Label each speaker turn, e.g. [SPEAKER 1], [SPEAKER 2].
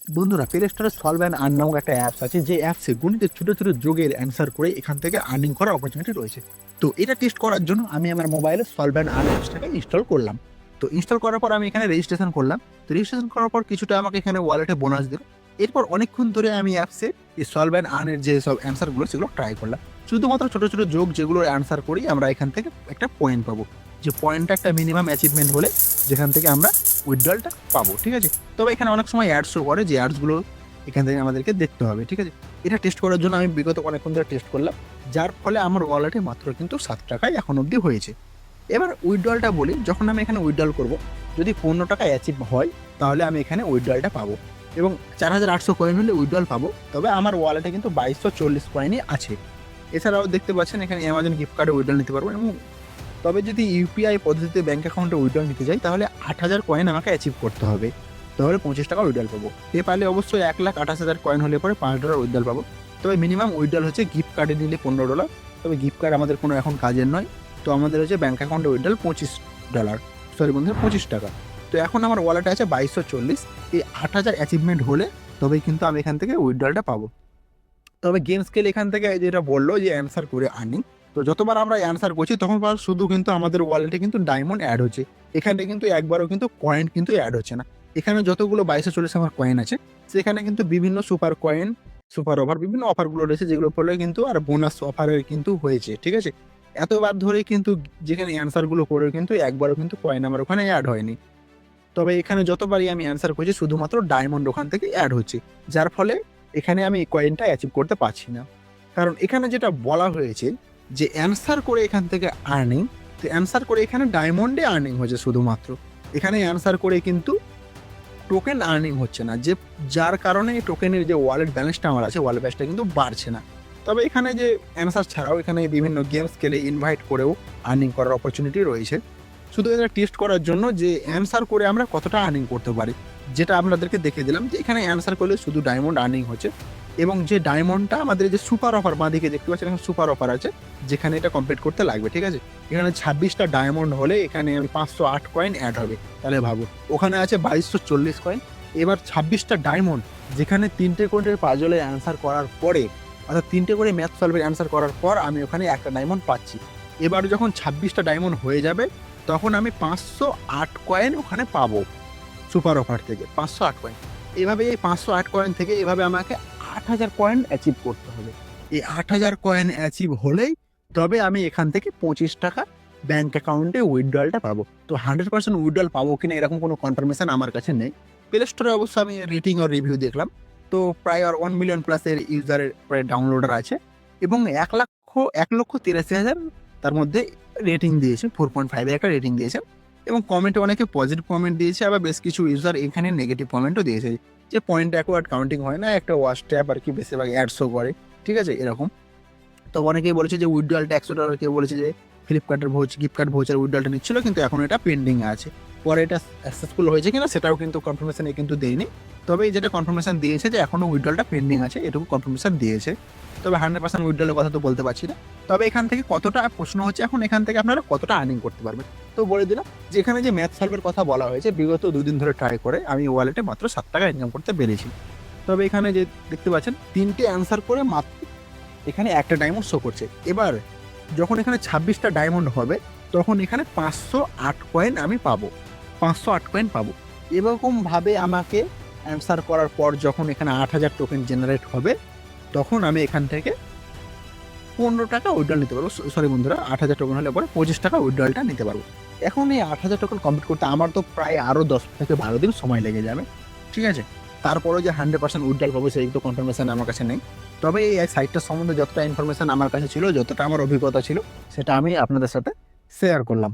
[SPEAKER 1] বন্ধুরা, প্লে স্টোরে solve and earn নামক একটা অ্যাপস আছে, যে অ্যাপসে গণিতের ছোট ছোট যোগের অ্যান্সার করে এখান থেকে আর্নিং করার অপরচুনিটি রয়েছে। তো এটা টেস্ট করার জন্য আমি আমার মোবাইলে সলভ অ্যান্ড আর্ন অ্যাপসটাকে ইনস্টল করলাম। তো ইনস্টল করার পর আমি এখানে রেজিস্ট্রেশন করলাম। তো রেজিস্ট্রেশন করার পর কিছুটা আমাকে এখানে ওয়ালেটে বোনাস দিল। এরপর অনেকক্ষণ ধরে আমি অ্যাপসে এই সলভ অ্যান্ড আর্নের যে সব অ্যান্সারগুলো সেগুলো ট্রাই করলাম। শুধুমাত্র ছোট ছোট যোগ যেগুলোর অ্যান্সার করি আমরা এখান থেকে একটা পয়েন্ট পাবো, যে পয়েন্টটা একটা মিনিমাম অ্যাচিভমেন্ট হলে যেখান থেকে আমরা উইথড্রলটা পাবো। ঠিক আছে, তবে এখানে অনেক সময় অ্যাডস শো করে, যে অ্যাডসগুলো এখান থেকে আমাদেরকে দেখতে হবে। ঠিক আছে, এটা টেস্ট করার জন্য আমি বিগত অনেকক্ষণ ধরে টেস্ট করলাম, যার ফলে আমার ওয়ালেটে মাত্র কিন্তু 7 টাকায় এখন অবধি হয়েছে। এবার উইথড্রলটা বলি, যখন আমি এখানে উইথড্রল করব, যদি 15 টাকা অ্যাচিভ হয় তাহলে আমি এখানে উইথড্রলটা পাবো, এবং 4800 কয়েন হলে উইথড্রল পাবো। তবে আমার ওয়ালেটে কিন্তু 2240 কয়েনই আছে। এছাড়াও দেখতে পাচ্ছেন এখানে অ্যামাজন গিফট কার্ডে উইথড্রল নিতে পারবো, এবং তবে যদি ইউপিআই পদ্ধতিতে ব্যাঙ্ক অ্যাকাউন্টে উইথড্রল নিতে যাই তাহলে 8000 কয়েন আমাকে অ্যাচিভ করতে হবে, তাহলে 25 টাকা উইথড্রল পাবো। পেপালে অবশ্যই 1,28,000 কয়েন হলে পরে $5 উইথড্রল পাবো। তবে মিনিমাম উইথড্রল হচ্ছে গিফট কার্ডে নিলে $15। তবে গিফট কার্ড আমাদের কোনো এখন কাজের নয়, তো আমাদের হচ্ছে ব্যাঙ্ক অ্যাকাউন্টে উইথড্রল $25, সরি বন্ধুরা 25 টাকা। তো এখন আমার ওয়ালেটে আছে 2240। এই 8000 অ্যাচিভমেন্ট হলে তবেই কিন্তু আমি এখান থেকে উইথড্রলটা পাবো। তবে গেম স্কেল এখান থেকে যেটা বললো যে অ্যান্সার করে আর্নিং, তো যতবার আমরা অ্যান্সার করছি তখনবার শুধু কিন্তু আমাদের ওয়ালেটে কিন্তু ডায়মন্ড অ্যাড হচ্ছে, এখানে কিন্তু একবারও কিন্তু কয়েন কিন্তু অ্যাড হচ্ছে না। এখানে যতগুলো 2240 আমার কয়েন আছে সেখানে কিন্তু বিভিন্ন সুপার কয়েন, সুপার অফার, বিভিন্ন অফারগুলো রয়েছে, যেগুলো ফলে কিন্তু আর বোনাস অফারের কিন্তু হয়েছে। ঠিক আছে, এতবার ধরে কিন্তু যেখানে অ্যান্সারগুলো করে কিন্তু একবারও কিন্তু কয়েন আমার ওখানে অ্যাড হয়নি। তবে এখানে যতবারই আমি অ্যান্সার করছি শুধুমাত্র ডায়মন্ড ওখান থেকে অ্যাড হচ্ছে, যার ফলে এখানে আমি কয়েনটা অ্যাচিভ করতে পারছি না। কারণ এখানে যেটা বলা হয়েছে যে অ্যান্সার করে এখান থেকে আর্নিং, তো অ্যান্সার করে এখানে ডায়মন্ডে আর্নিং হচ্ছে শুধুমাত্র, এখানে অ্যান্সার করে কিন্তু টোকেন আর্নিং হচ্ছে না, যে যার কারণে টোকেনের যে ওয়ালেট ব্যালেন্সটা আমার আছে, ওয়ালেট ব্যালেন্সটা কিন্তু বাড়ছে না। তবে এখানে যে অ্যান্সার ছাড়াও এখানে বিভিন্ন গেমস খেলে ইনভাইট করেও আর্নিং করার অপরচুনিটি রয়েছে, শুধু এটা টেস্ট করার জন্য যে অ্যান্সার করে আমরা কতটা আর্নিং করতে পারি, যেটা আপনাদেরকে দেখে দিলাম যে এখানে অ্যান্সার করলে শুধু ডায়মন্ড আর্নিং হচ্ছে। এবং যে ডায়মন্ডটা আমাদের যে সুপার অফার বাঁদিকে দেখতে পাচ্ছেন, এখানে সুপার অফার আছে যেখানে এটা কমপ্লিট করতে লাগবে। ঠিক আছে, এখানে 26টা ডায়মন্ড হলে এখানে 508 কয়েন অ্যাড হবে, তাহলে ভাবো ওখানে আছে 2240 কয়েন। এবার 26টা ডায়মন্ড, যেখানে 3টে করে পাজলের অ্যান্সার করার পরে, অর্থাৎ 3টে করে ম্যাথ সলভের অ্যান্সার করার পর আমি ওখানে একটা ডায়মন্ড পাচ্ছি। এবার যখন 26টা ডায়মন্ড হয়ে যাবে তখন আমি 508 কয়েন ওখানে পাবো সুপার অফার থেকে, 508 কয়েন। এভাবে এই 508 কয়েন থেকে এভাবে আমাকে 8000 কয়েন অ্যাচিভ করতে হবে। এই 8000 কয়েন অ্যাচিভ হলেই তবে আমি এখান থেকে 25 টাকা ব্যাঙ্ক অ্যাকাউন্টে উইথড্রলটা পাবো। তো 100% উইথড্রল পাবো কিনা এরকম কোনো কনফার্মেশন আমার কাছে নেই। প্লে স্টোরে অবশ্য আমি রেটিং আর রিভিউ দেখলাম, তো প্রায় আর 1 মিলিয়ন প্লাসের ইউজারের প্রায় ডাউনলোডার আছে, এবং 1,83,000 তার মধ্যে রেটিং দিয়েছে, 4.5 এর একটা রেটিং দিয়েছে। এবং কমেন্টে অনেকে পজিটিভ কমেন্ট দিয়েছে, আবার বেশ কিছু ইউজার এখানে নেগেটিভ কমেন্টও দিয়েছে, যে পয়েন্ট অ্যাকোয়ার্ড কাউন্টিং হয় না, একটা ওয়াচ ট্যাপ আর কি বেশিরভাগ অ্যাড শো করে। ঠিক আছে, এরকম। তো অনেকেই বলেছে যে উইথড্রলটা $100, কেউ বলেছে যে ফ্লিপকার্টের গিফট কার্ড ভোচার উইথড্রলটা নিচ্ছিল, কিন্তু এখন এটা পেন্ডিং আছে। পরে এটা সাকসেসফুল হয়েছে কিনা সেটাও কিন্তু কনফার্মেশন কিন্তু দেয়নি। তবে এই যেটা কনফার্মেশন দিয়েছে যে এখনো উইথড্রলটা পেন্ডিং আছে, এটুকু কনফার্মেশন দিয়েছে। তবে 100% উইথড্রলের কথা তো বলতে পারছি না। তবে এখান থেকে কতটা, প্রশ্ন হচ্ছে এখন এখান থেকে আপনারা কতটা আর্নিং করতে পারবেন। তো বলে দিলাম যে এখানে যে ম্যাথ সলভের কথা বলা হয়েছে, বিগত 2 দিন ধরে ট্রাই করে আমি ওয়ালেটে মাত্র 7 টাকা ইনকাম করতে পেরেছি। তবে এখানে যে দেখতে পাচ্ছেন 3টে অ্যান্সার করে মাত্র এখানে একটা ডায়মন্ড শো করছে। এবার যখন এখানে 26টা ডায়মন্ড হবে তখন এখানে 508 কয়েন আমি পাবো, 508 কয়েন পাবো। এরকমভাবে আমাকে অ্যান্সার করার পর যখন এখানে 8000 টোকেন জেনারেট হবে তখন আমি এখান থেকে 15 টাকা উইথড্রল নিতে পারবো। সরি বন্ধুরা, 8000 টোকেন হলে পরে 25 টাকা উইথড্রলটা নিতে পারবো। এখন এই 8000 টোকেন কমপ্লিট করতে আমার তো প্রায় আরও 10 থেকে 12 দিন সময় লেগে যাবে। ঠিক আছে, তারপরেও যে 100% উইথড্রল পাবো সেই তো কনফার্মেশন আমার কাছে নেই। তবে এই সাইটটার সম্বন্ধে যতটা ইনফরমেশন আমার কাছে ছিল, যতটা আমার অভিজ্ঞতা ছিল, সেটা আমি আপনাদের সাথে শেয়ার করলাম।